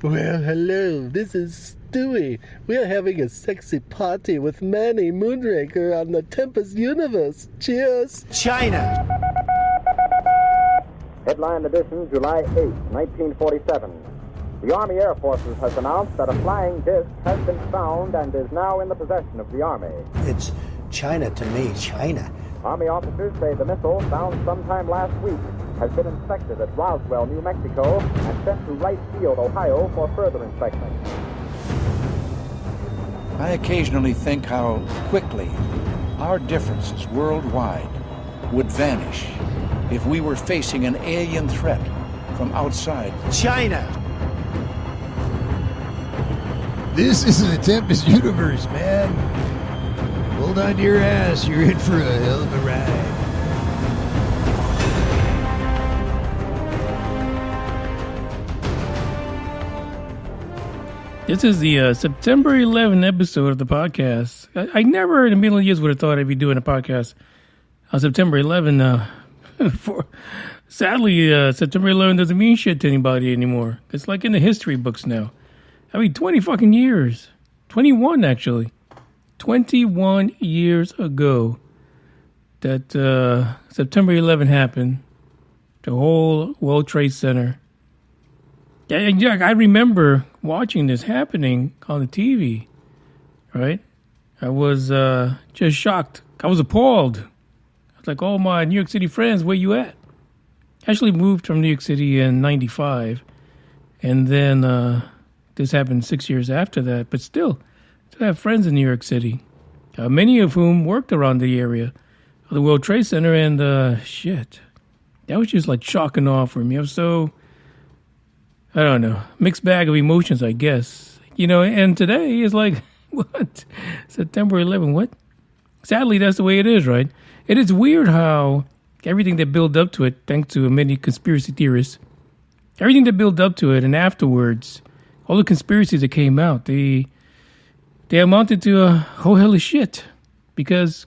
Well, hello, this is Stewie. We are having a sexy party with Manny Moonraker on the Tempest Universe. Cheers! China! Headline edition, July 8, 1947. The Army Air Forces has announced that a flying disc has been found and is now in the possession of the Army. It's China to me, China. Army officers say the missile, found sometime last week, has been inspected at Roswell, New Mexico, and sent to Wright Field, Ohio, for further inspection. I occasionally think how quickly our differences worldwide would vanish if we were facing an alien threat from outside. China! This is the Tempest Universe, man. Hold on to your ass. You're in for a hell of a ride. This is the September 11 episode of the podcast. I never in a million years would have thought I'd be doing a podcast on September 11. Sadly, September 11 doesn't mean shit to anybody anymore. It's like in the history books now. I mean, 20 fucking years. 21, actually. 21 years ago that September 11 happened. The whole World Trade Center. I remember watching this happening on the TV, right? I was just shocked. I was appalled. I was like, oh, my New York City friends, where you at? I actually moved from New York City in 95. And then this happened 6 years after that. But still, I have friends in New York City, many of whom worked around the area of the World Trade Center. And shit, that was just like shock and awe for me. I was so... I don't know, mixed bag of emotions, I guess. You know, and today is like, what? September 11, what? Sadly, that's the way it is, right? It is weird how everything that built up to it, thanks to many conspiracy theorists, everything that built up to it and afterwards, all the conspiracies that came out, they amounted to a whole hell of shit. Because,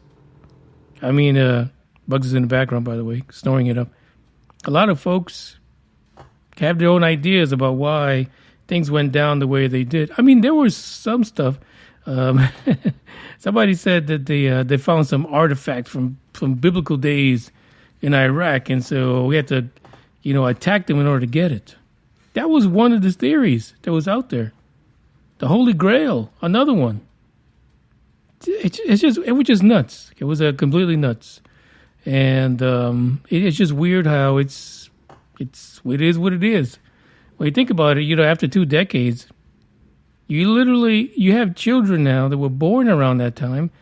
I mean, Bugs is in the background, by the way, snoring it up. A lot of folks have their own ideas about why things went down the way they did. I mean, there was some stuff. Somebody said that they found some artifact from biblical days in Iraq, and so we had to, attack them in order to get it. That was one of the theories that was out there. The Holy Grail, another one. It was just nuts. It was completely nuts, and it's just weird how it is what it is. When you think about it, after 2 decades, you have children now that were born around that time.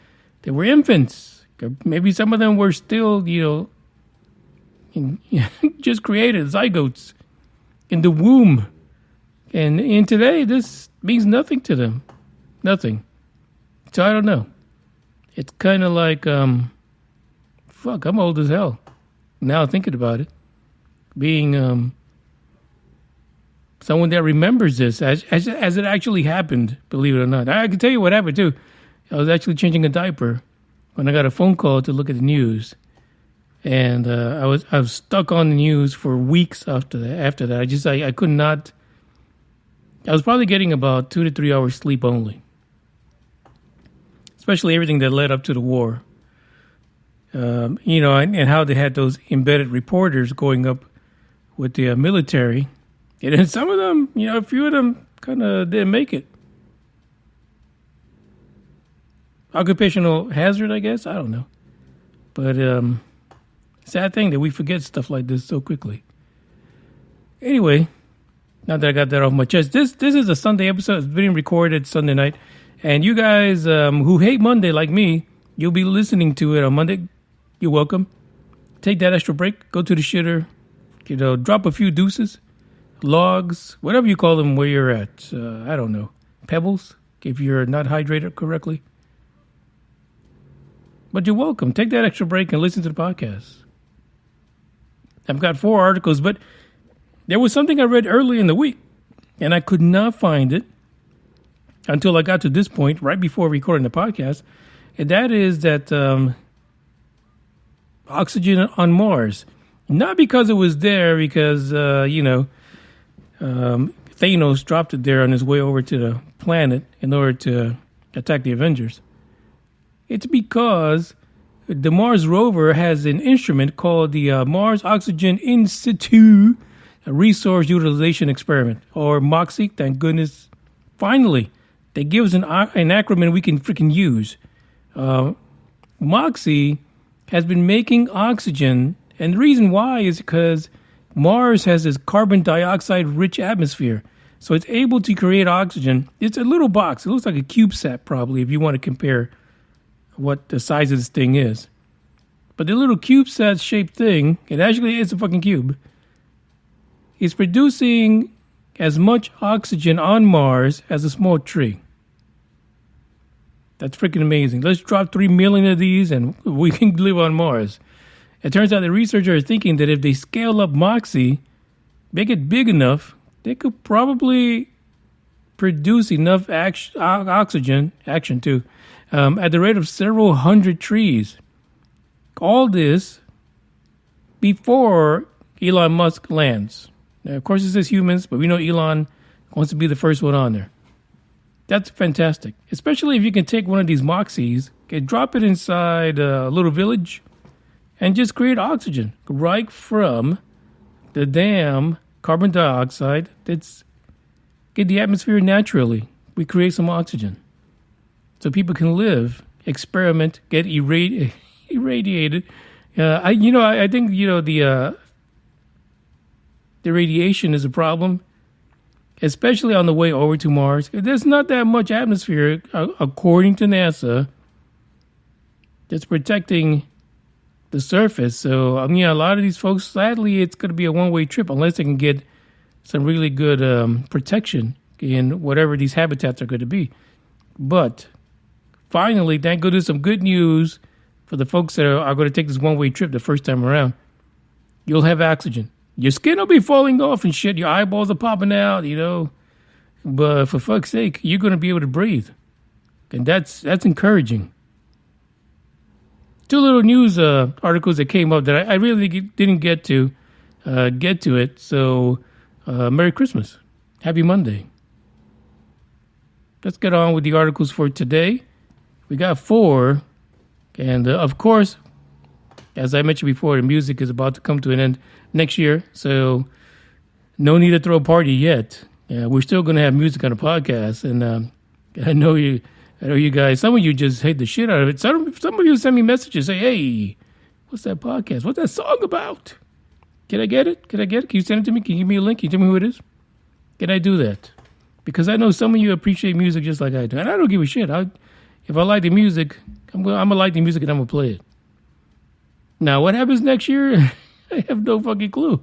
They were infants. Maybe some of them were still, just created, zygotes in the womb. And today, this means nothing to them. Nothing. So I don't know. It's kind of like, fuck, I'm old as hell now thinking about it. Being someone that remembers this as it actually happened, believe it or not. I can tell you what happened too. I was actually changing a diaper when I got a phone call to look at the news, and I was stuck on the news for weeks after that. I could not. I was probably getting about 2 to 3 hours sleep only, especially everything that led up to the war. And how they had those embedded reporters going up with the military. And then some of them, a few of them kind of didn't make it. Occupational hazard, I guess? I don't know. But sad thing that we forget stuff like this so quickly. Anyway, now that I got that off my chest, this is a Sunday episode. It's being recorded Sunday night. And you guys who hate Monday like me, you'll be listening to it on Monday. You're welcome. Take that extra break. Go to the shitter. Drop a few deuces, logs, whatever you call them where you're at. I don't know. Pebbles, if you're not hydrated correctly. But you're welcome. Take that extra break and listen to the podcast. I've got 4 articles, but there was something I read early in the week, and I could not find it until I got to this point, right before recording the podcast, and that is that oxygen on Mars. Not because it was there, because, Thanos dropped it there on his way over to the planet in order to attack the Avengers. It's because the Mars rover has an instrument called the Mars Oxygen In Situ Resource Utilization Experiment, or MOXIE. Thank goodness. Finally, they give us an acronym we can freaking use. MOXIE has been making oxygen, and the reason why is because Mars has this carbon dioxide rich atmosphere, so it's able to create oxygen. It's a little box. It looks like a CubeSat probably, if you want to compare what the size of this thing is. But the little CubeSat shaped thing, it actually is a fucking cube, is producing as much oxygen on Mars as a small tree. That's freaking amazing. Let's drop 3 million of these and we can live on Mars. It turns out the researchers are thinking that if they scale up MOXIE, make it big enough, they could probably produce enough oxygen, at the rate of several hundred trees. All this before Elon Musk lands. Now, of course, it says humans, but we know Elon wants to be the first one on there. That's fantastic, especially if you can take one of these MOXIEs, drop it inside a little village, and just create oxygen right from the damn carbon dioxide that's in the atmosphere naturally. We create some oxygen so people can live, experiment, get irradiated. I think the radiation is a problem, especially on the way over to Mars. There's not that much atmosphere, according to NASA, that's protecting the surface. So, a lot of these folks, sadly, it's going to be a one-way trip unless they can get some really good protection in whatever these habitats are going to be. But finally, thank goodness, some good news for the folks that are going to take this one-way trip the first time around. You'll have oxygen. Your skin will be falling off and shit. Your eyeballs are popping out, But for fuck's sake, you're going to be able to breathe. And that's encouraging. 2 little news articles that came up that I really didn't get to it. So, Merry Christmas. Happy Monday. Let's get on with the articles for today. We got 4. And, of course, as I mentioned before, the music is about to come to an end next year. So, no need to throw a party yet. We're still going to have music on the podcast. And I know you guys, some of you just hate the shit out of it. Some of you send me messages, say, hey, what's that podcast? What's that song about? Can I get it? Can you send it to me? Can you give me a link? Can you tell me who it is? Can I do that? Because I know some of you appreciate music just like I do. And I don't give a shit. If I like the music, I'm going to like the music and I'm going to play it. Now, what happens next year? I have no fucking clue.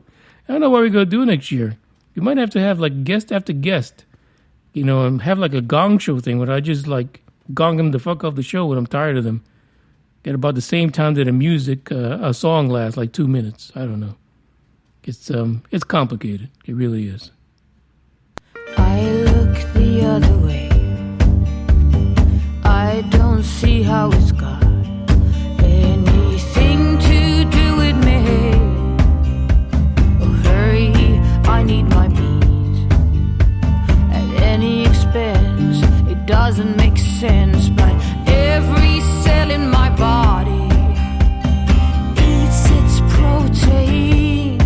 I don't know what we're going to do next year. We might have to have like guest after guest, and have like a gong show thing where I just like gong them the fuck off the show when I'm tired of them. At about the same time that a song lasts, like 2 minutes. I don't know. It's complicated. It really is. I look the other way. I don't see how it's got anything to do with me. Oh, hurry, I need my beat at any expense. It doesn't make sense, but every cell in my body eats its protein.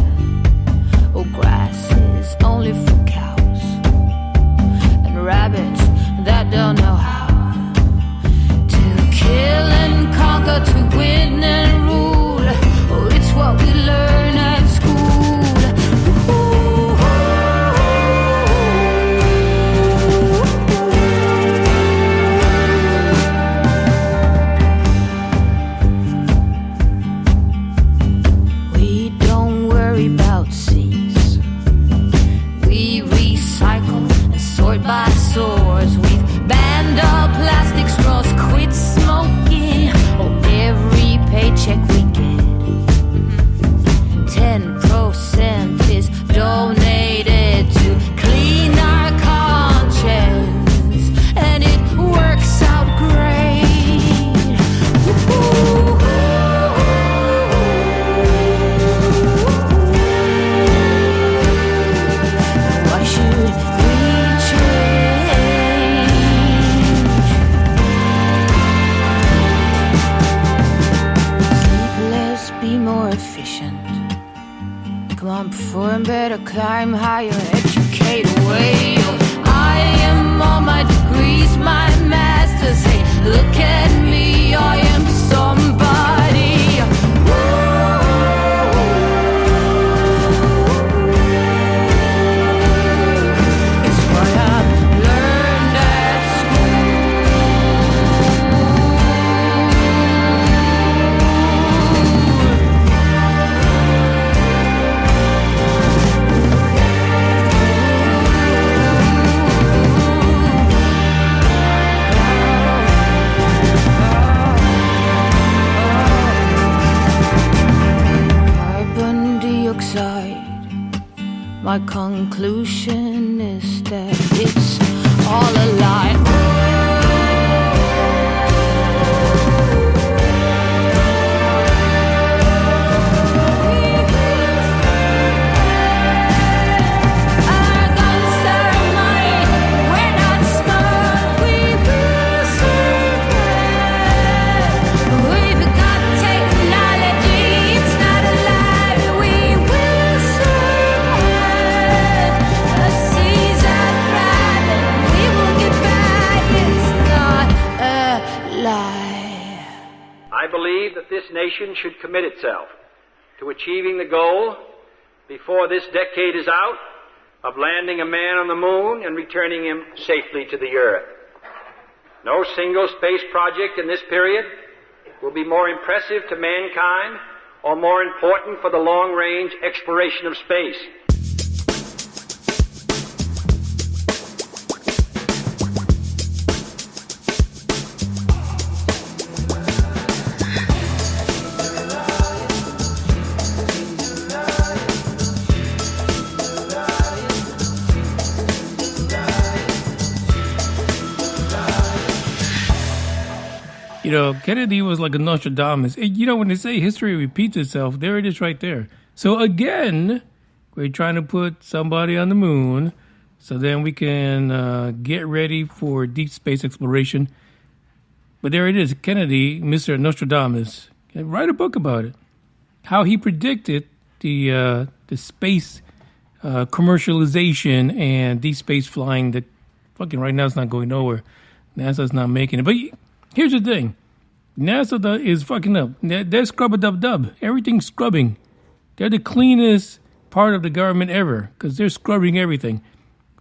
Oh, grass is only for cows and rabbits that don't know how to kill and conquer, to win and rule. Oh, it's what we learn at school. We don't worry about seas. We recycle and sort by source. We've banned all plastic straws, quit smoking. Oh, every paycheck we get, 10% is donated to clean our conscience, and it works out great. Woo-hoo. Why should we climb higher, educate away. I am all my degrees, my masters say, look at me, I am somebody. It's what I've learned at carbon dioxide. My conclusion is that it's all a lie. Our guns are money, we're not smart. We will survive. We've got technology, it's not a lie. We will survive. The seas are thriving, we will get by. It's not a lie. I believe that this nation should commit itself to achieving the goal before this decade is out of landing a man on the moon and returning him safely to the earth. No single space project in this period will be more impressive to mankind or more important for the long-range exploration of space. You know, Kennedy was like a Nostradamus. You know, when they say history repeats itself, there it is right there. So again, we're trying to put somebody on the moon so then we can get ready for deep space exploration. But there it is, Kennedy, Mr. Nostradamus. Write a book about it. How he predicted the space commercialization and deep space flying that fucking right now it's not going nowhere. NASA's not making it. But here's the thing. NASA is fucking up. They're scrub-a-dub-dub. Everything's scrubbing. They're the cleanest part of the government ever because they're scrubbing everything.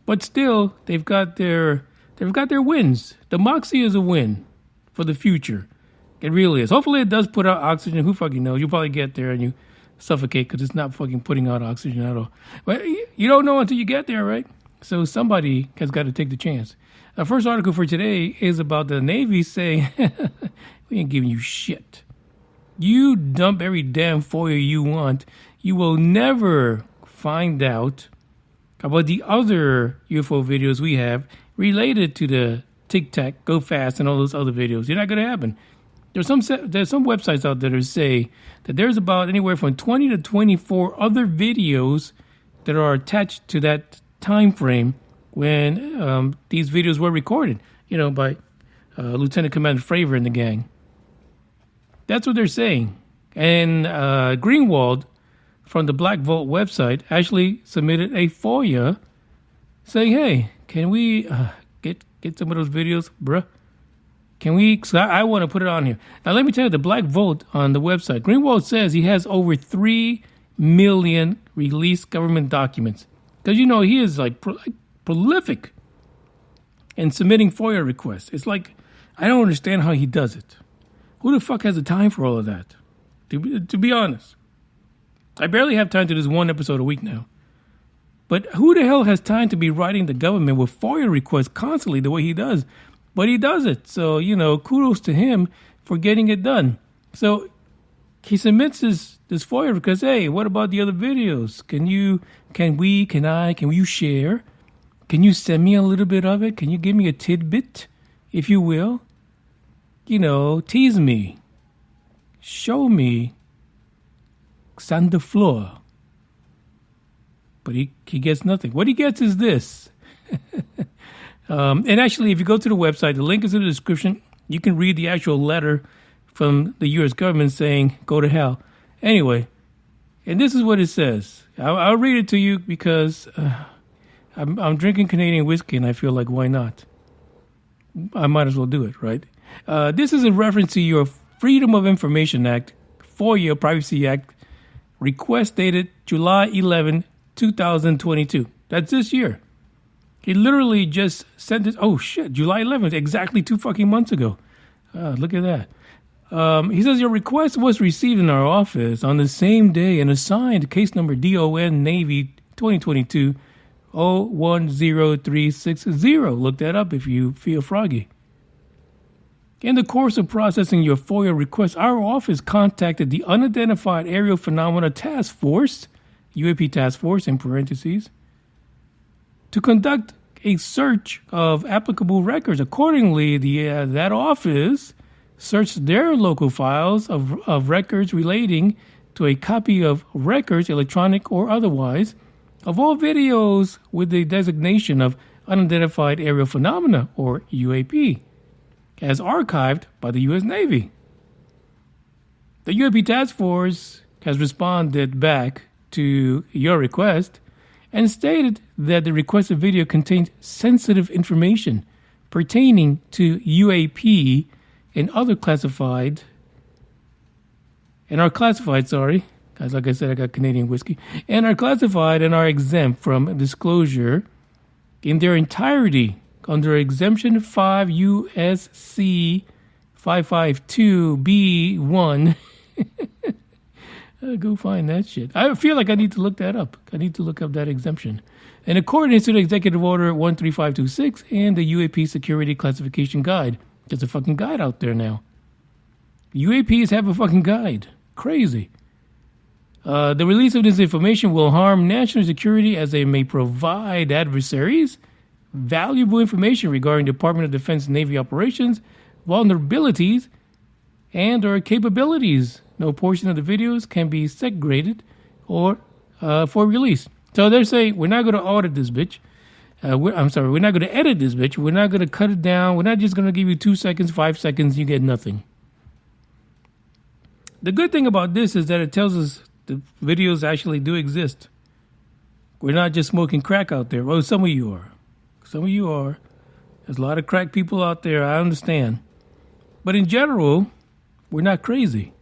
But still, they've got their wins. Democracy is a win for the future. It really is. Hopefully it does put out oxygen. Who fucking knows? You'll probably get there and you suffocate because it's not fucking putting out oxygen at all. But you don't know until you get there, right? So somebody has got to take the chance. The first article for today is about the Navy saying, we ain't giving you shit. You dump every damn FOIA you want. You will never find out about the other UFO videos we have related to the Tic Tac, Go Fast, and all those other videos. They're not going to happen. There's some websites out there that say that there's about anywhere from 20 to 24 other videos that are attached to that time frame when these videos were recorded, you know, by Lieutenant Commander Fravor and the gang. That's what they're saying. And Greenwald from the Black Vault website actually submitted a FOIA saying, hey, can we get some of those videos, bruh? Can we? Cause I want to put it on here. Now, let me tell you, the Black Vault on the website, Greenwald says he has over 3 million released government documents. Because, you know, he is like prolific in submitting FOIA requests. It's like, I don't understand how he does it. Who the fuck has the time for all of that? To be honest. I barely have time to do this one episode a week now. But who the hell has time to be writing the government with FOIA requests constantly the way he does? But he does it. So, you know, kudos to him for getting it done. So he submits this FOIA because, hey, what about the other videos? Can you share? Can you send me a little bit of it? Can you give me a tidbit, if you will? You know, tease me. Show me. Sand the floor. But he gets nothing. What he gets is this. And actually, if you go to the website, the link is in the description. You can read the actual letter from the U.S. government saying, go to hell. Anyway, And this is what it says. I'll read it to you because I'm drinking Canadian whiskey and I feel like, why not? I might as well do it, right? This is in reference to your Freedom of Information Act, FOIA Privacy Act, request dated July 11, 2022. That's this year. He literally just sent it. Oh, shit, July 11th, exactly 2 fucking months ago. Look at that. He says, your request was received in our office on the same day and assigned case number DON Navy 2022 010360. Look that up if you feel froggy. In the course of processing your FOIA request, our office contacted the Unidentified Aerial Phenomena Task Force, UAP Task Force in parentheses, to conduct a search of applicable records. Accordingly, that office searched their local files of records relating to a copy of records, electronic or otherwise, of all videos with the designation of Unidentified Aerial Phenomena, or UAP, as archived by the U.S. Navy. The UAP Task Force has responded back to your request and stated that the requested video contains sensitive information pertaining to UAP and other classified, and are classified, sorry, guys, like I said, I got Canadian whiskey, and are classified and are exempt from disclosure in their entirety under Exemption 5 USC 552B1. Go find that shit. I feel like I need to look that up. I need to look up that exemption. In accordance to the Executive Order 13526 and the UAP Security Classification Guide. There's a fucking guide out there now. UAPs have a fucking guide. Crazy. The release of this information will harm national security as they may provide adversaries valuable information regarding Department of Defense Navy operations, vulnerabilities, and or capabilities. No portion of the videos can be segregated or for release. So they're saying, we're not going to audit this bitch. We're not going to edit this bitch. We're not going to cut it down. We're not just going to give you 2 seconds, 5 seconds, you get nothing. The good thing about this is that it tells us the videos actually do exist. We're not just smoking crack out there. Well, some of you are. Some of you are. There's a lot of crack people out there, I understand. But in general, we're not crazy.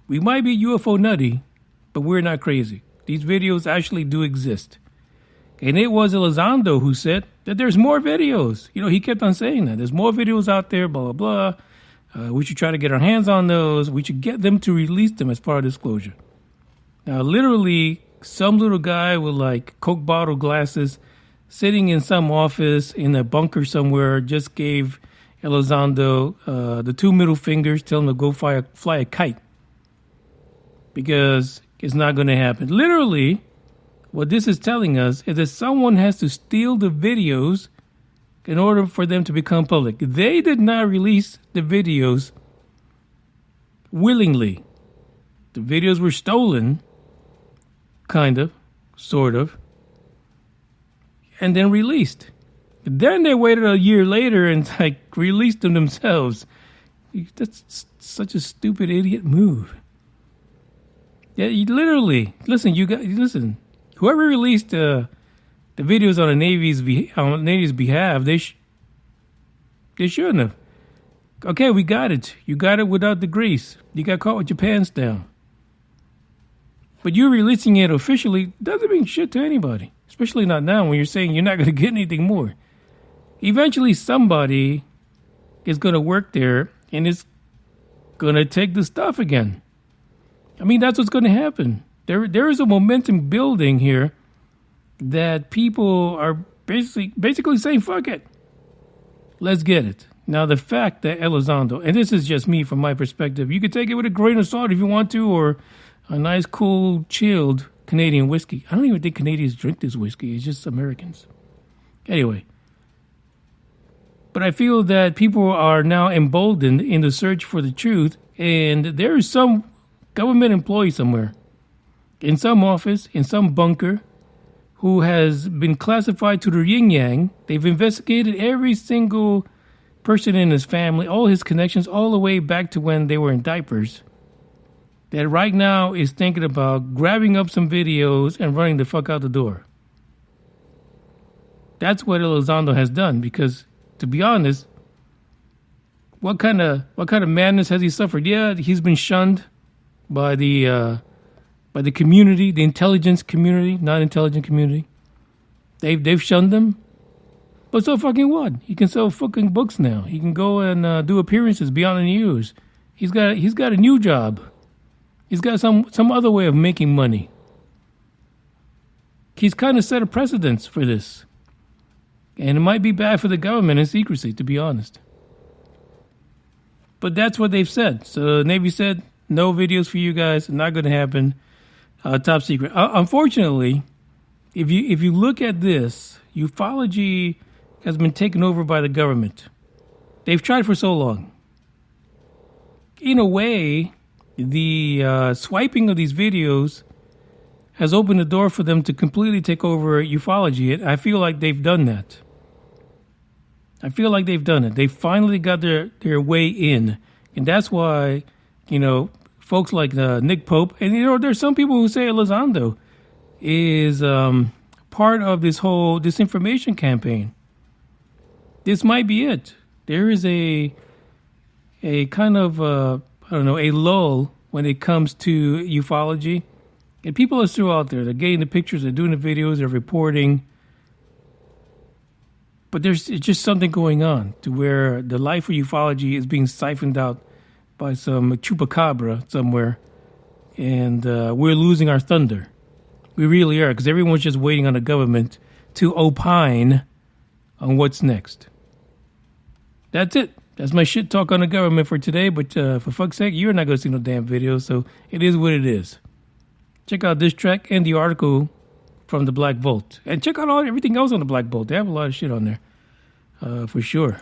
We might be UFO nutty, but we're not crazy. These videos actually do exist. And it was Elizondo who said that there's more videos. You know, he kept on saying that. There's more videos out there, blah, blah, blah. We should try to get our hands on those. We should get them to release them as part of disclosure. Now, literally, some little guy with like Coke bottle glasses sitting in some office in a bunker somewhere just gave Elizondo the 2 middle fingers, tell him to go fly a kite. Because it's not going to happen. Literally, what this is telling us is that someone has to steal the videos in order for them to become public. They did not release the videos willingly. The videos were stolen, kind of, sort of, and then released. Then they waited a year later and released them themselves. That's such a stupid idiot move. Yeah, literally. Listen, you guys. Listen. Whoever released the videos on the Navy's behalf, they shouldn't have. Okay, we got it. You got it without the grease. You got caught with your pants down. But you releasing it officially doesn't mean shit to anybody, especially not now when you're saying you're not going to get anything more. Eventually, somebody is going to work there and is going to take the stuff again. I mean, that's what's going to happen. There is a momentum building here that people are basically saying, fuck it. Let's get it. Now, the fact that Elizondo, and this is just me from my perspective, you could take it with a grain of salt if you want to, or a nice, cool, chilled Canadian whiskey. I don't even think Canadians drink this whiskey. It's just Americans. Anyway. But I feel that people are now emboldened in the search for the truth, and there is some government employee somewhere, in some office, in some bunker, who has been classified to the yin-yang. They've investigated every single person in his family, all his connections, all the way back to when they were in diapers. that right now is thinking about grabbing up some videos and running the fuck out the door. That's what Elizondo has done, because, to be honest, what kind of madness has he suffered? Yeah, he's been shunned by the community, the intelligence community, non-intelligent community. They've shunned him. But so fucking what? He can sell fucking books now. He can go and do appearances, be on the news. He's got a new job. He's got some other way of making money. He's kind of set a precedence for this. And it might be bad for the government in secrecy, to be honest. But that's what they've said. So the Navy said, no videos for you guys. Not going to happen. Top secret. Unfortunately, if you look at this, ufology has been taken over by the government. They've tried for so long. In a way, the swiping of these videos has opened the door for them to completely take over ufology. I feel like they've done that. They finally got their way in. And that's why, folks like Nick Pope, and, there's some people who say Elizondo is part of this whole disinformation campaign. This might be it. There is a kind of, a lull when it comes to ufology. And people are still out there. They're getting the pictures, they're doing the videos, they're reporting. But there's just something going on to where the life of ufology is being siphoned out by some chupacabra somewhere. And we're losing our thunder. We really are, because everyone's just waiting on the government to opine on what's next. That's it. That's my shit talk on the government for today. But for fuck's sake, you're not going to see no damn video. So it is what it is. Check out this track and the article from the Black Vault. And check out everything else on the Black Vault. They have a lot of shit on there. For sure.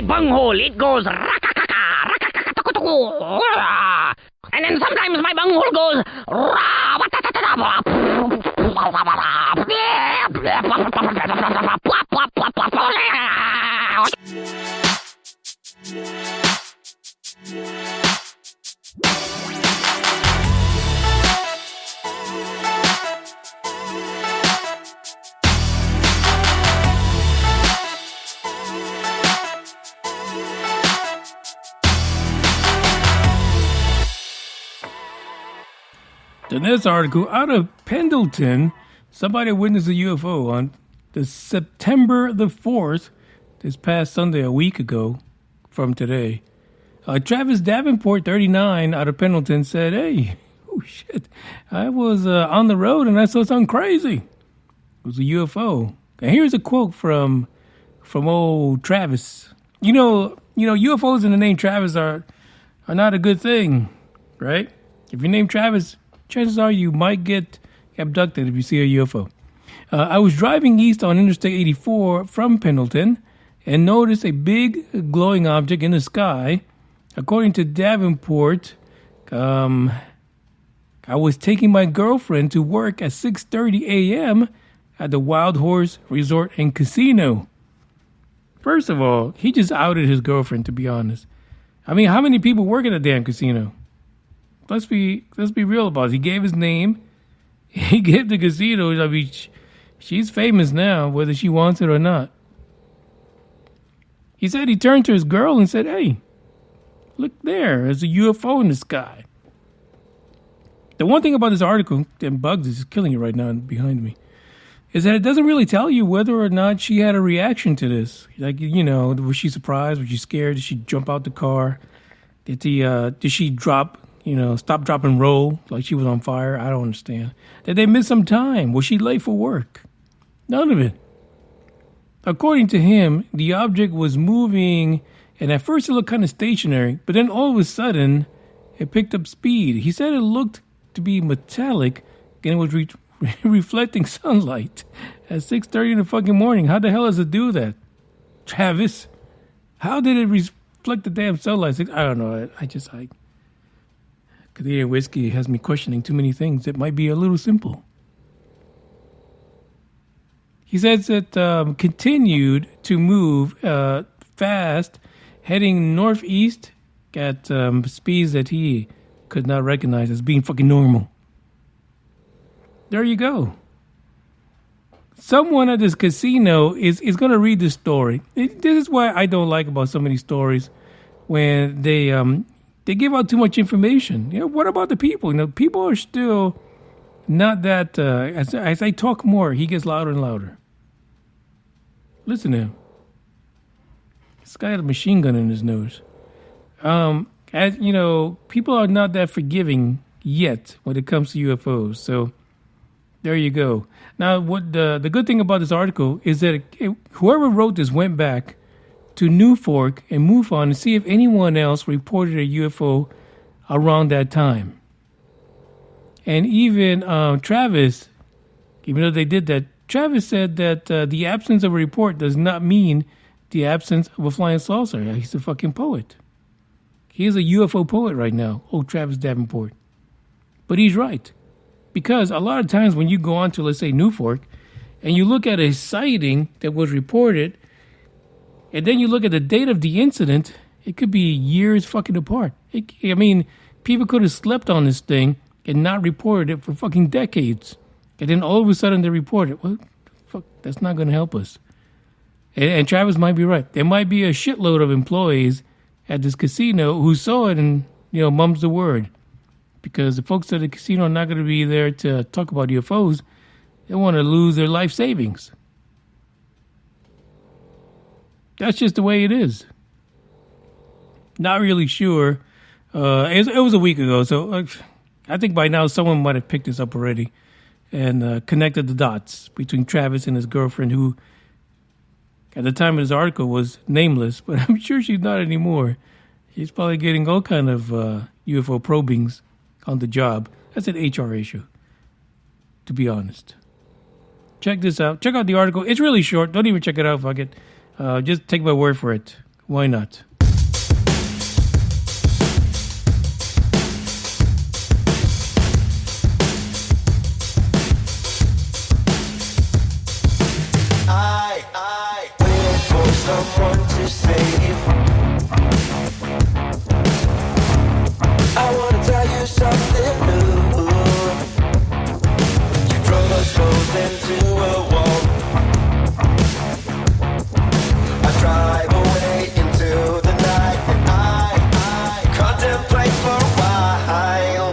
bunghole, it goes and then sometimes my bunghole goes The next article, out of Pendleton, somebody witnessed a UFO on the September the 4th, this past Sunday, a week ago from today. Travis Davenport, 39, out of Pendleton, said, hey, oh shit, I was on the road and I saw something crazy. It was a UFO. And here's a quote from old Travis. You know, UFOs in the name Travis are not a good thing, right? If your name Travis, chances are you might get abducted if you see a UFO. I was driving east on Interstate 84 from Pendleton and noticed a big glowing object in the sky. According to Davenport, I was taking my girlfriend to work at 6:30 a.m. at the Wild Horse Resort and Casino. First of all, he just outed his girlfriend, to be honest. I mean, how many people work at a damn casino? Let's be real about it. He gave his name. He gave the casino. I mean, she's famous now, whether she wants it or not. He said he turned to his girl and said, hey, look there. There's a UFO in the sky. The one thing about this article, and Bugs is killing it right now behind me, is that it doesn't really tell you whether or not she had a reaction to this. Like, was she surprised? Was she scared? Did she jump out the car? Did she drop, stop, drop, and roll like she was on fire? I don't understand. Did they miss some time? Was she late for work? None of it. According to him, the object was moving, and at first it looked kind of stationary, but then all of a sudden, it picked up speed. He said it looked to be metallic, and it was reflecting sunlight at 6:30 in the fucking morning. How the hell does it do that? Travis, how did it reflect the damn sunlight? I don't know. Canadian whiskey has me questioning too many things. It might be a little simple. He says it continued to move fast, heading northeast at speeds that he could not recognize as being fucking normal. There you go. Someone at this casino is going to read this story. This is why I don't like about so many stories when they give out too much information. What about the people? People are still not that. As I talk more, he gets louder and louder. Listen to him. This guy had a machine gun in his nose. People are not that forgiving yet when it comes to UFOs. So there you go. Now, what the good thing about this article is that whoever wrote this went back to Newfork and MUFON to see if anyone else reported a UFO around that time. And even Travis, even though they did that, Travis said that the absence of a report does not mean the absence of a flying saucer. He's a fucking poet. He is a UFO poet right now, old Travis Davenport. But he's right. Because a lot of times when you go on to, let's say, Newfork, and you look at a sighting that was reported, and then you look at the date of the incident, it could be years fucking apart. People could have slept on this thing and not reported it for fucking decades. And then all of a sudden they report it. Well, fuck, that's not going to help us. And Travis might be right. There might be a shitload of employees at this casino who saw it and, mum's the word. Because the folks at the casino are not going to be there to talk about UFOs. They want to lose their life savings. That's just the way it is. Not really sure. It was a week ago, so I think by now someone might have picked this up already and connected the dots between Travis and his girlfriend, who at the time of this article was nameless, but I'm sure she's not anymore. She's probably getting all kind of UFO probings on the job. That's an HR issue, to be honest. Check this out. Check out the article. It's really short. Don't even check it out, fuck it. Just take my word for it. Why not? I wait for someone to save. I want to tell you something new. You drove us both into a wall. I drive away into the night and I contemplate for a while.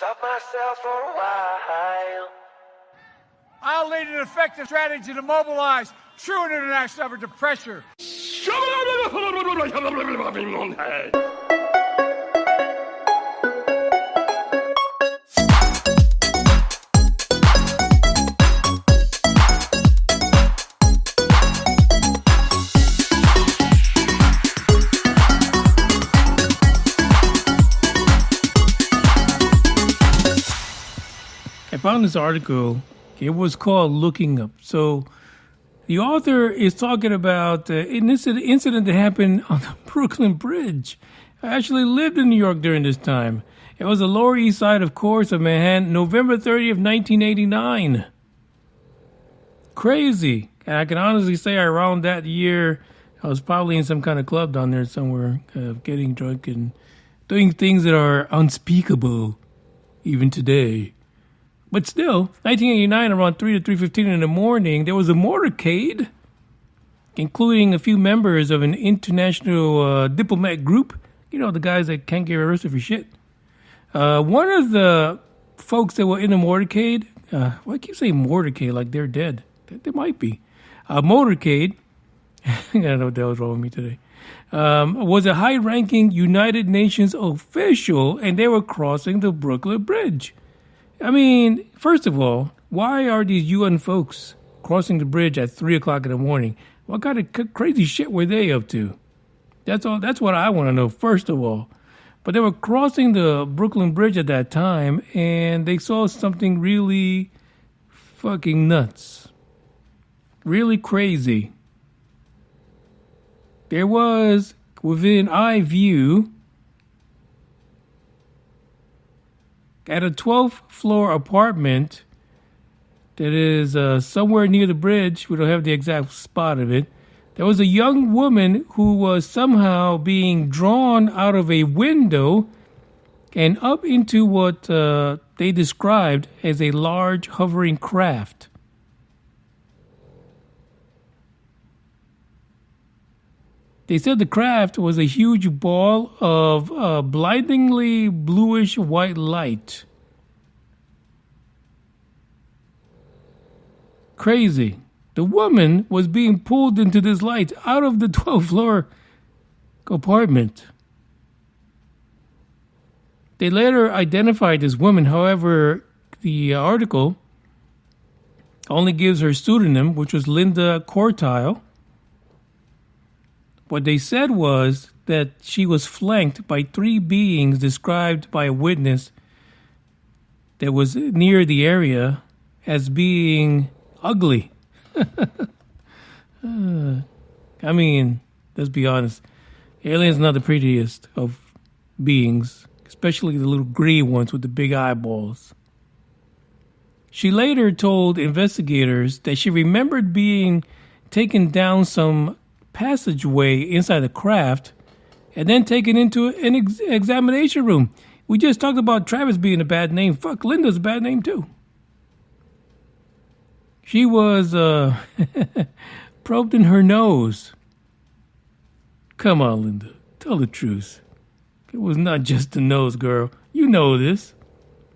Stop myself for a while. I'll lead an effective strategy to mobilize true international effort to pressure. I found this article. It was called Looking Up. So the author is talking about an incident that happened on the Brooklyn Bridge. I actually lived in New York during this time. It was the Lower East Side, of course, of Manhattan, November 30th, 1989. Crazy. And I can honestly say around that year, I was probably in some kind of club down there somewhere, getting drunk and doing things that are unspeakable even today. But still, 1989, around 3 to 3:15 in the morning, there was a motorcade, including a few members of an international diplomat group. You know, the guys that can't get arrested for shit. One of the folks that were in the motorcade, why I keep saying motorcade like they're dead? They might be. Motorcade, I don't know what the hell's wrong with me today, was a high-ranking United Nations official, and they were crossing the Brooklyn Bridge. I mean, first of all, why are these UN folks crossing the bridge at 3 o'clock in the morning? What kind of crazy shit were they up to? That's all. That's what I want to know, first of all. But they were crossing the Brooklyn Bridge at that time, and they saw something really fucking nuts. Really crazy. There was, within eye view, at a 12th floor apartment that is somewhere near the bridge, we don't have the exact spot of it, there was a young woman who was somehow being drawn out of a window and up into what they described as a large hovering craft. They said the craft was a huge ball of blindingly bluish white light. Crazy. The woman was being pulled into this light out of the 12th floor apartment. They later identified this woman. However, the article only gives her pseudonym, which was Linda Cortile. What they said was that she was flanked by 3 beings described by a witness that was near the area as being ugly. I mean, let's be honest. Aliens are not the prettiest of beings, especially the little green ones with the big eyeballs. She later told investigators that she remembered being taken down some passageway inside the craft and then taken into an examination room. We just talked about Travis being a bad name. Fuck, Linda's a bad name too. She was probed in her nose. Come on, Linda. Tell the truth. It was not just the nose, girl. You know this.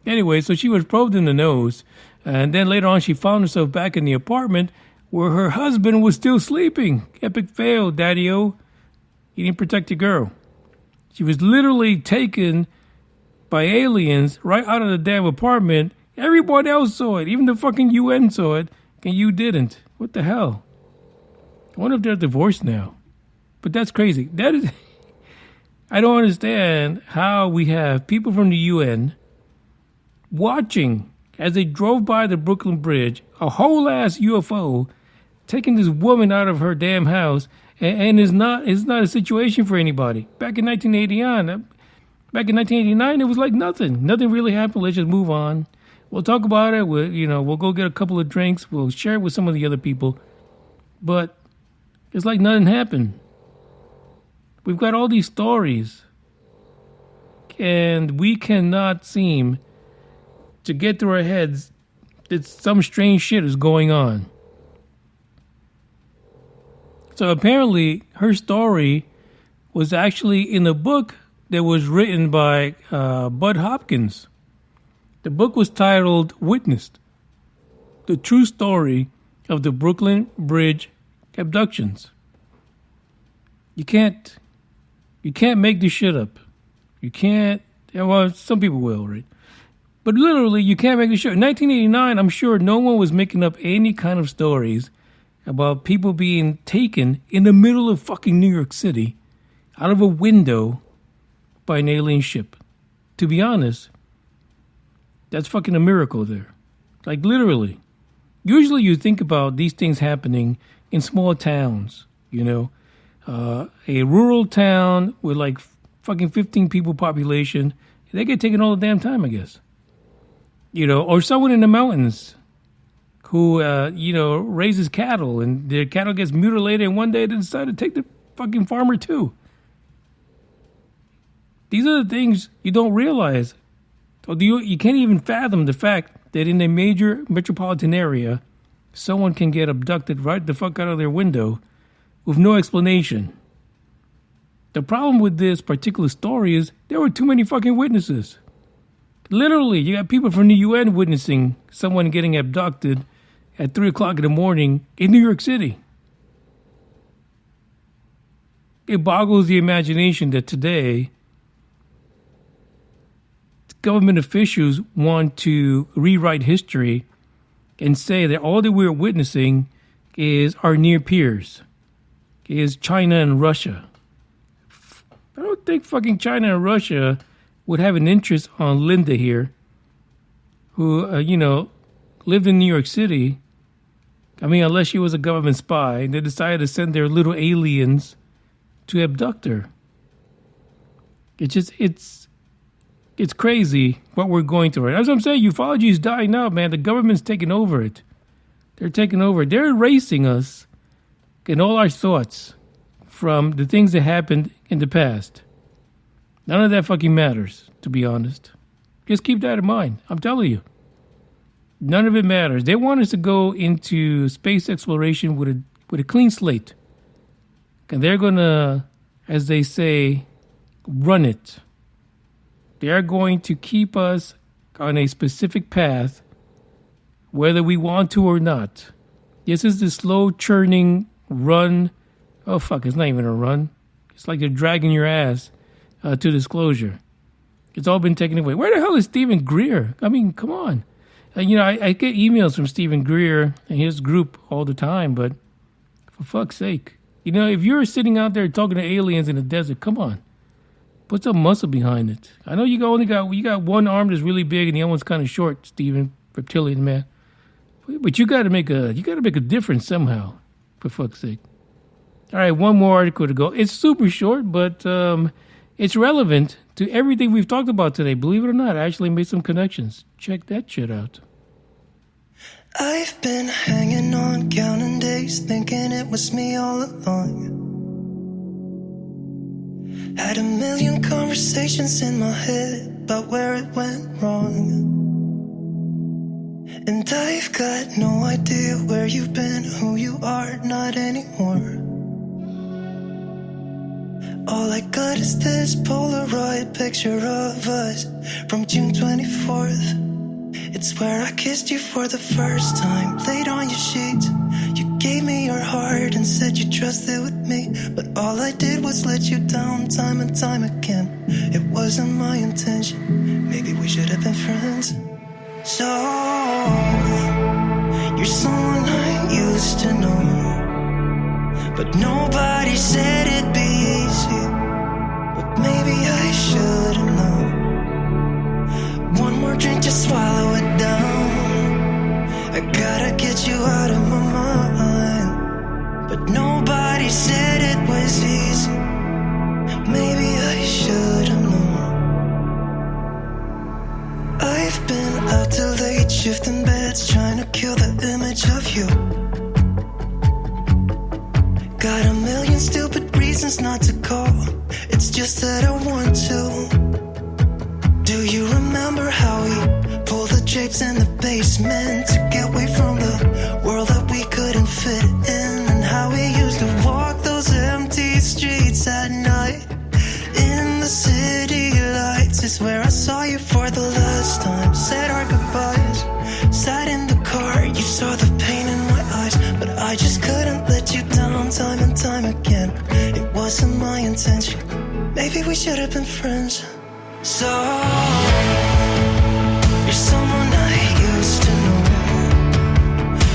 Anyway, so she was probed in the nose. And then later on, she found herself back in the apartment where her husband was still sleeping. Epic fail, Daddy-O. You didn't protect your girl. She was literally taken by aliens right out of the damn apartment. Everyone else saw it. Even the fucking UN saw it. And you didn't. What the hell? I wonder if they're divorced now. But that's crazy. That is... I don't understand how we have people from the UN watching as they drove by the Brooklyn Bridge, a whole ass UFO, taking this woman out of her damn house, and it's not a situation for anybody. Back in 1989, it was like nothing. Nothing really happened. Let's just move on. We'll talk about it. We'll go get a couple of drinks. We'll share it with some of the other people. But it's like nothing happened. We've got all these stories, and we cannot seem to get through our heads that some strange shit is going on. So apparently, her story was actually in a book that was written by Bud Hopkins. The book was titled Witnessed, the true story of the Brooklyn Bridge abductions. You can't make this shit up. You can't, well, some people will, right? But literally, you can't make this shit. In 1989, I'm sure no one was making up any kind of stories about people being taken in the middle of fucking New York City out of a window by an alien ship. To be honest, that's fucking a miracle there. Like, literally. Usually you think about these things happening in small towns, you know. A rural town with like fucking 15 people population, they get taken all the damn time, I guess. You know, or someone in the mountains who, raises cattle and their cattle gets mutilated and one day they decide to take the fucking farmer too. These are the things you don't realize. You can't even fathom the fact that in a major metropolitan area, someone can get abducted right the fuck out of their window with no explanation. The problem with this particular story is there were too many fucking witnesses. Literally, you got people from the UN witnessing someone getting abducted at 3 o'clock in the morning in New York City. It boggles the imagination that today government officials want to rewrite history and say that all that we're witnessing is our near peers, is China and Russia. I don't think fucking China and Russia would have an interest on Linda here, who, lived in New York City. I mean, unless she was a government spy, and they decided to send their little aliens to abduct her. It's crazy what we're going through. That's what I'm saying. Ufology is dying out, man. The government's taking over it. They're taking over. They're erasing us and all our thoughts from the things that happened in the past. None of that fucking matters, to be honest. Just keep that in mind. I'm telling you. None of it matters. They want us to go into space exploration with a clean slate. And they're going to, as they say, run it. They are going to keep us on a specific path, whether we want to or not. This is the slow churning run. Oh, fuck, it's not even a run. It's like they're dragging your ass to disclosure. It's all been taken away. Where the hell is Stephen Greer? I mean, come on. I get emails from Stephen Greer and his group all the time, but for fuck's sake. If you're sitting out there talking to aliens in the desert, come on. Put some muscle behind it. I know you got one arm that's really big and the other one's kind of short, Stephen, reptilian man. But you got to make a difference somehow, for fuck's sake. All right, one more article to go. It's super short, but it's relevant to everything we've talked about today. Believe it or not, I actually made some connections. Check that shit out. I've been hanging on, counting days, thinking it was me all along. Had a million conversations in my head about where it went wrong. And I've got no idea where you've been, who you are, not anymore. All I got is this Polaroid picture of us from June 24th. It's where I kissed you for the first time, laid on your sheets. You gave me your heart and said you trusted with me, but all I did was let you down time and time again. It wasn't my intention, maybe we should have been friends. So, you're someone I used to know, but nobody said it'd be easy. But maybe I should have known. One more drink, just swallow it down. I gotta get you out of my mind. But nobody said it was easy. Maybe I should have known. I've been out till late, shifting beds, trying to kill the image of you. Got a million stupid reasons not to call. It's just that I want to. Do you remember how we pulled the drapes in the basement to get away from the world that we couldn't fit in? And how we used to walk those empty streets at night in the city lights is where I saw you for the last time. Said our wasn't my intention. Maybe we should have been friends. So, you're someone I used to know,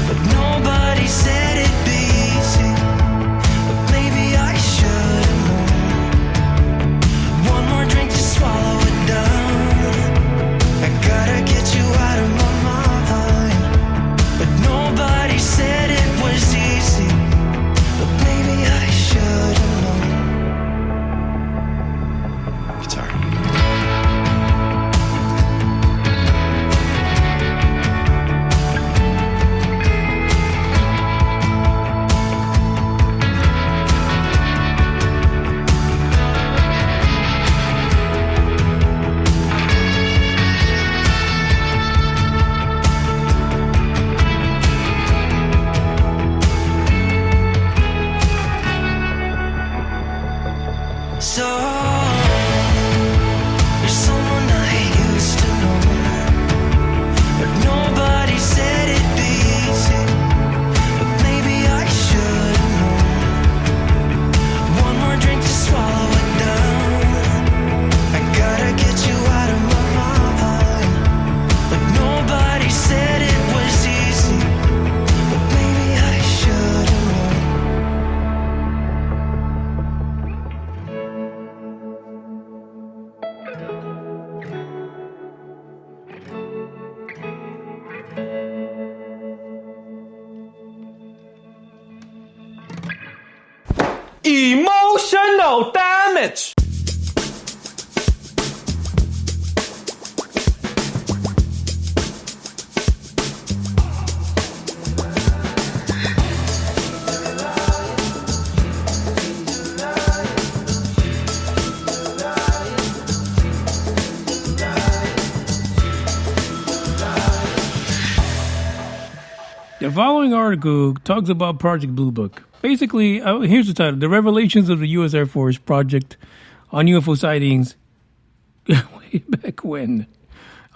but nobody said it'd be easy. But maybe I should have known. One more drink to swallow it down. I gotta get you out of my mind. But nobody said it was easy. But maybe I should have known. Guitar. So, you're someone I used to know, but nobody said it'd be easy. But maybe I should have known. One more drink to swallow it down. I gotta get you out of my mind. But nobody said it was easy. But maybe I should have known. Emotional damage. The following article talks about Project Blue Book. Basically, here's the title: The Revelations of the U.S. Air Force Project on UFO Sightings way back when.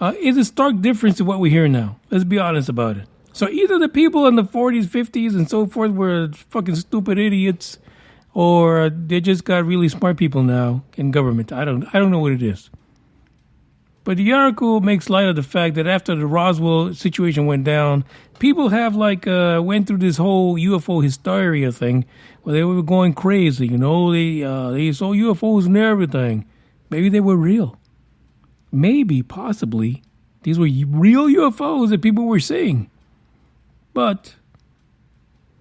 It's a stark difference to what we hear now. Let's be honest about it. So either the people in the 40s, 50s, and so forth were fucking stupid idiots, or they just got really smart people now in government. I don't know what it is. But the article makes light of the fact that after the Roswell situation went down, people have went through this whole UFO hysteria thing where they were going crazy. You know, they saw UFOs and everything. Maybe they were real. Maybe, possibly, these were real UFOs that people were seeing. But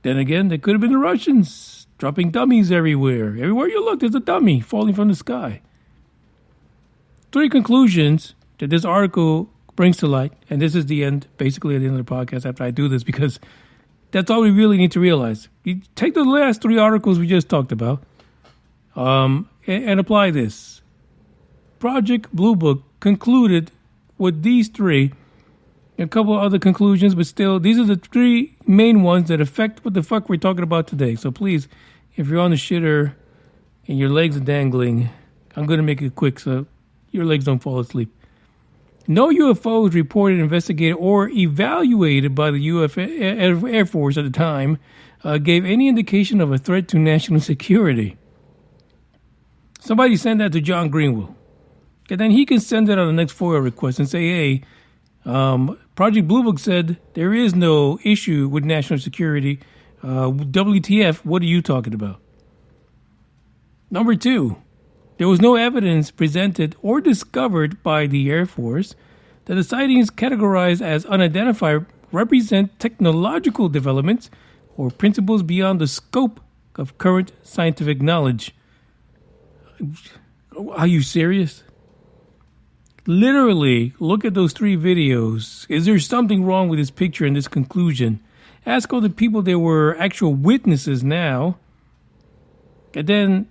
then again, they could have been the Russians dropping dummies everywhere. Everywhere you look, there's a dummy falling from the sky. 3 conclusions that this article brings to light, and this is the end, basically at the end of the podcast after I do this, because that's all we really need to realize. You take the last 3 articles we just talked about and apply this. Project Blue Book concluded with these 3, a couple of other conclusions, but still, these are the 3 main ones that affect what the fuck we're talking about today. So please, if you're on the shitter and your legs are dangling, I'm going to make it quick so your legs don't fall asleep. No UFOs reported, investigated, or evaluated by the U.S. Air Force at the time gave any indication of a threat to national security. Somebody send that to John Greenwell. And then he can send it on the next FOIA request and say, hey, Project Blue Book said there is no issue with national security. WTF, what are you talking about? Number 2. There was no evidence presented or discovered by the Air Force that the sightings categorized as unidentified represent technological developments or principles beyond the scope of current scientific knowledge. Are you serious? Literally, look at those 3 videos. Is there something wrong with this picture and this conclusion? Ask all the people that were actual witnesses now. And then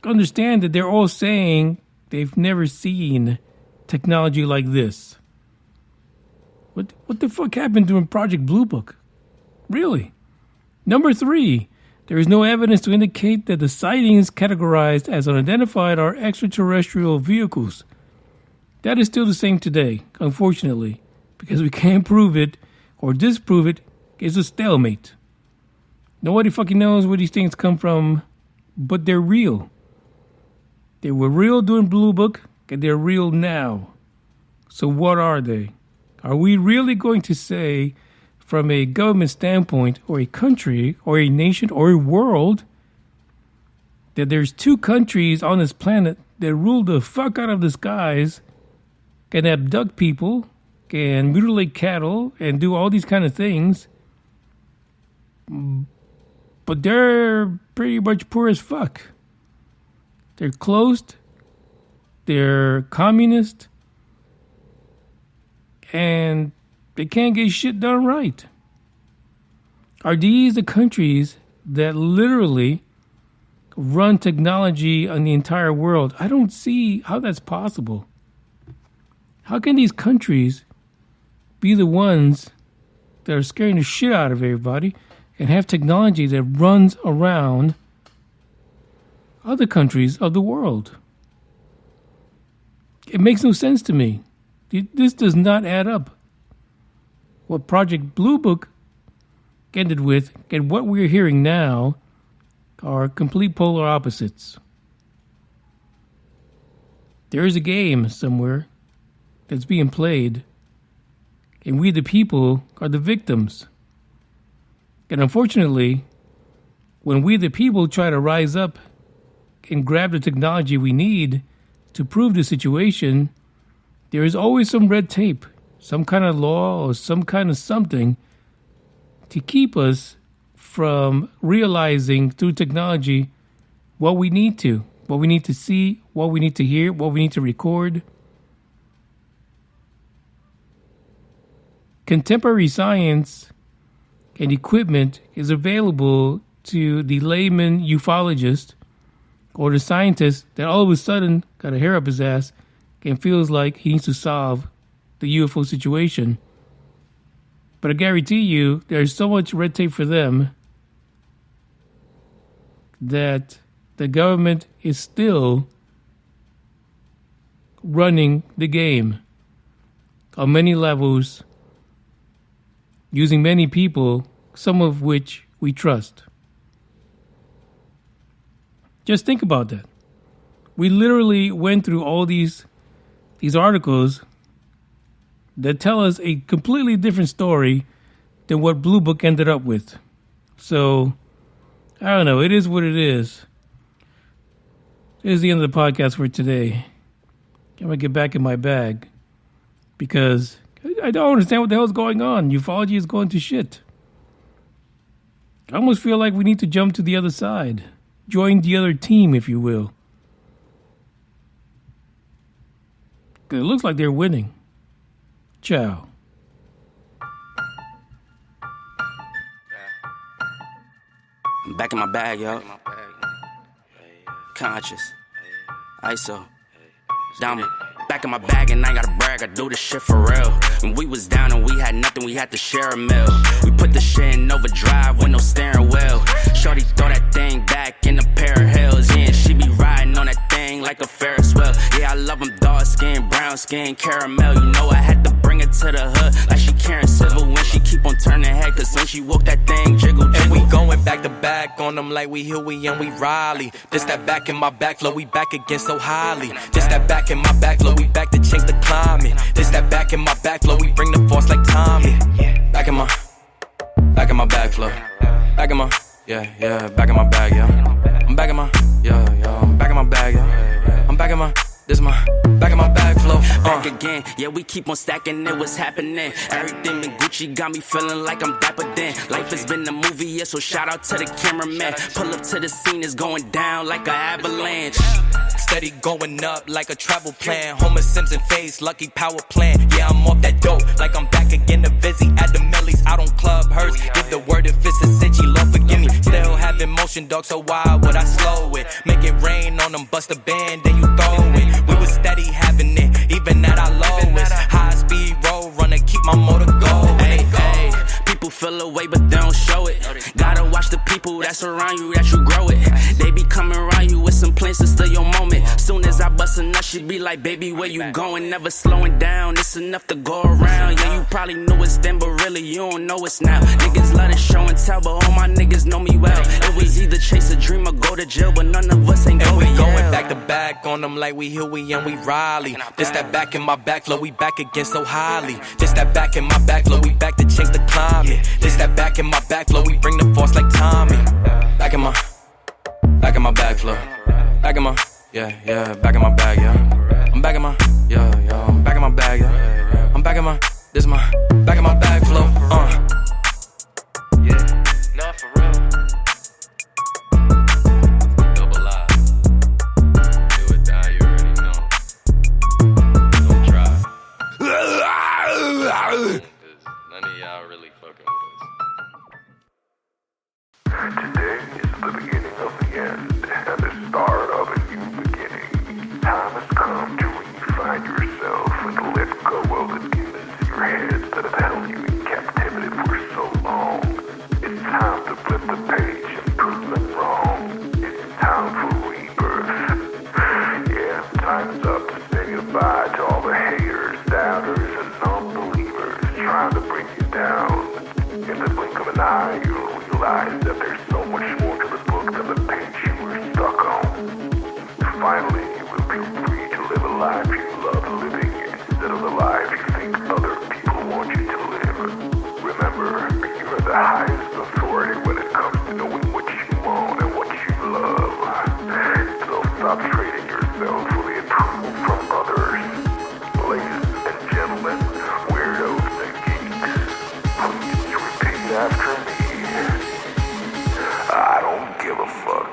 understand that they're all saying they've never seen technology like this. What the fuck happened during Project Blue Book? Really? Number 3, there is no evidence to indicate that the sightings categorized as unidentified are extraterrestrial vehicles. That is still the same today, unfortunately, because we can't prove it or disprove it. It's a stalemate. Nobody fucking knows where these things come from. but they're real. They were real during Blue Book, and they're real now. So what are they? Are we really going to say, from a government standpoint, or a country, or a nation, or a world, that there's two countries on this planet that rule the fuck out of the skies, can abduct people, can mutilate cattle, and do all these kind of things, but they're pretty much poor as fuck. They're closed, they're communist, and they can't get shit done right. Are these the countries that literally run technology on the entire world? I don't see how that's possible. How can these countries be the ones that are scaring the shit out of everybody and have technology that runs around other countries of the world? It makes no sense to me. This does not add up. What Project Blue Book ended with and what we're hearing now are complete polar opposites. There is a game somewhere that's being played, and we the people are the victims. And unfortunately, when we the people try to rise up and grab the technology we need to prove the situation, there is always some red tape, some kind of law or some kind of something to keep us from realizing through technology what we need to see, what we need to hear, what we need to record. Contemporary science and equipment is available to the layman ufologist or the scientist that all of a sudden got a hair up his ass and feels like he needs to solve the UFO situation. But I guarantee you, there's so much red tape for them that the government is still running the game on many levels, using many people, some of which we trust. Just think about that. We literally went through all these articles that tell us a completely different story than what Blue Book ended up with. So, I don't know. It is what it is. This is the end of the podcast for today. I'm going to get back in my bag because I don't understand what the hell's going on. Ufology is going to shit. I almost feel like we need to jump to the other side. Join the other team, if you will. It looks like they're winning. Ciao. I'm back in my bag, yo. Conscious. ISO. Diamond. Back in my bag and I ain't gotta brag, I do this shit for real. When we was down and we had nothing, we had to share a meal. We put the shit in overdrive with no steering wheel. Shorty throw that thing back in a pair of heels. Yeah, and she be riding on that thing like a Ferris wheel. Yeah, I love them dark skin, brown skin, caramel. You know I had to bring it to the hood like she Karen Civil when she keep on turning head. Cause when she woke that thing jiggle, jiggle. And we going back to back on them like we Huey and we Riley. This that back in my back flow, we back again so highly. This that back in my back flow, we back to change the climate. This that back in my back flow, we bring the force like Tommy. Back in my back flow. Back in my, yeah, back in my bag, yeah. I'm back in my, yeah, I'm back in my bag, yeah. I'm back in my, this is my, back in my bag flow. Back again, yeah, we keep on stacking it, what's happening? Everything in Gucci got me feeling like I'm dapper then. Life has been a movie, yeah, so shout out to the cameraman. Pull up to the scene, it's going down like an avalanche. Steady going up like a travel plan. Homer Simpson face, lucky power plant. Yeah, I'm off that dope, like I'm back again to Vizzy. At the Millies, out on Club Hurst. Give the word if it's a cinch, Lord forgive me. Still having motion, dog, so why would I slow it? Make it rain on them, bust a band, then you throw it. We was steady having it, even at our lowest. High speed road runner, keep my motor going. Hey, hey, people feel away, but they don't show it. Gotta watch the people that's around you, that you grow it. They be coming around you with some plans to steal your moment. Soon as I bust a nut, She be like, baby, where you going? Never slowing down, it's enough to go around. Yeah, you probably knew it's then, but really you don't know it's now. Niggas let it show and tell, but all my niggas know me well. It was either chase a dream or go to jail, but none of us ain't going. And we going back to back on them like we Huey and we Riley. This that back in my back flow, we back again so highly. This that back in my back flow, we back to change the climate. This that back in my back flow, we bring the force like Tommy. Back in my back flow. Back in my, yeah, back in my bag, yeah. I'm back in my, yeah, I'm back in my bag, yeah. I'm back in my, this my, back in my bag flow, Yeah, not for real. Double I. Do or die, you already know. Don't try. Cause none of y'all really fucking with us. Today is the beginning of the end and the start of a new beginning. Time has come to refine yourself and let go of the demons in your head that have held you in captivity for so long. It's time to flip the page and prove them wrong. It's time for rebirth. Yeah, time's up to say goodbye to all the haters, doubters, and non-believers trying to bring you down. In the blink of an eye, you'll realize that there's so much more to the book than the page you were stuck on. Finally, you will be free to live a life you love living instead of the life you think other people want you to live. Remember, you are the highest authority when it comes to knowing what you want and what you love. So stop trading yourself for the approval from others. Ladies and gentlemen, weirdos and geeks, please repeat after me. I don't give a fuck.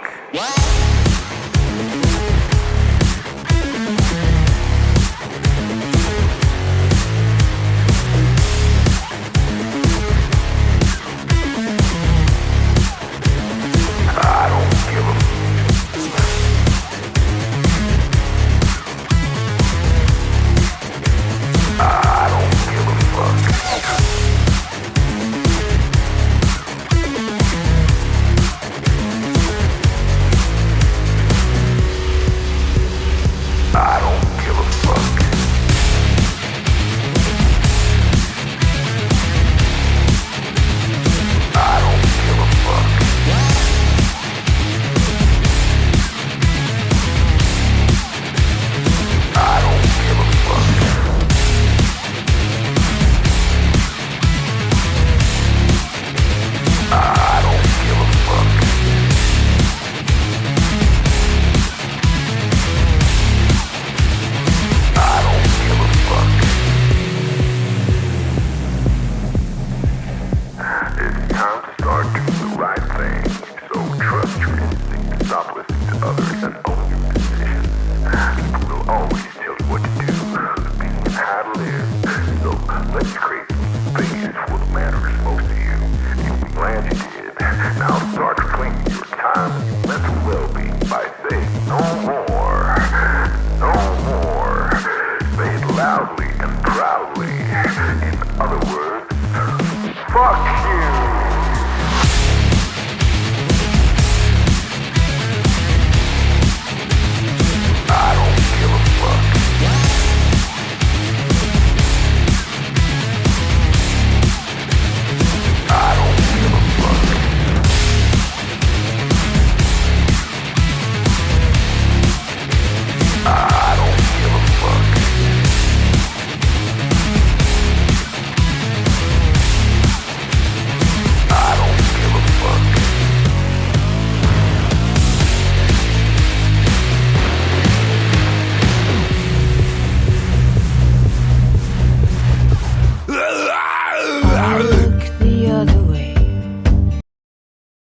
Time to start doing the right thing. So trust your instincts, stop listening to others, and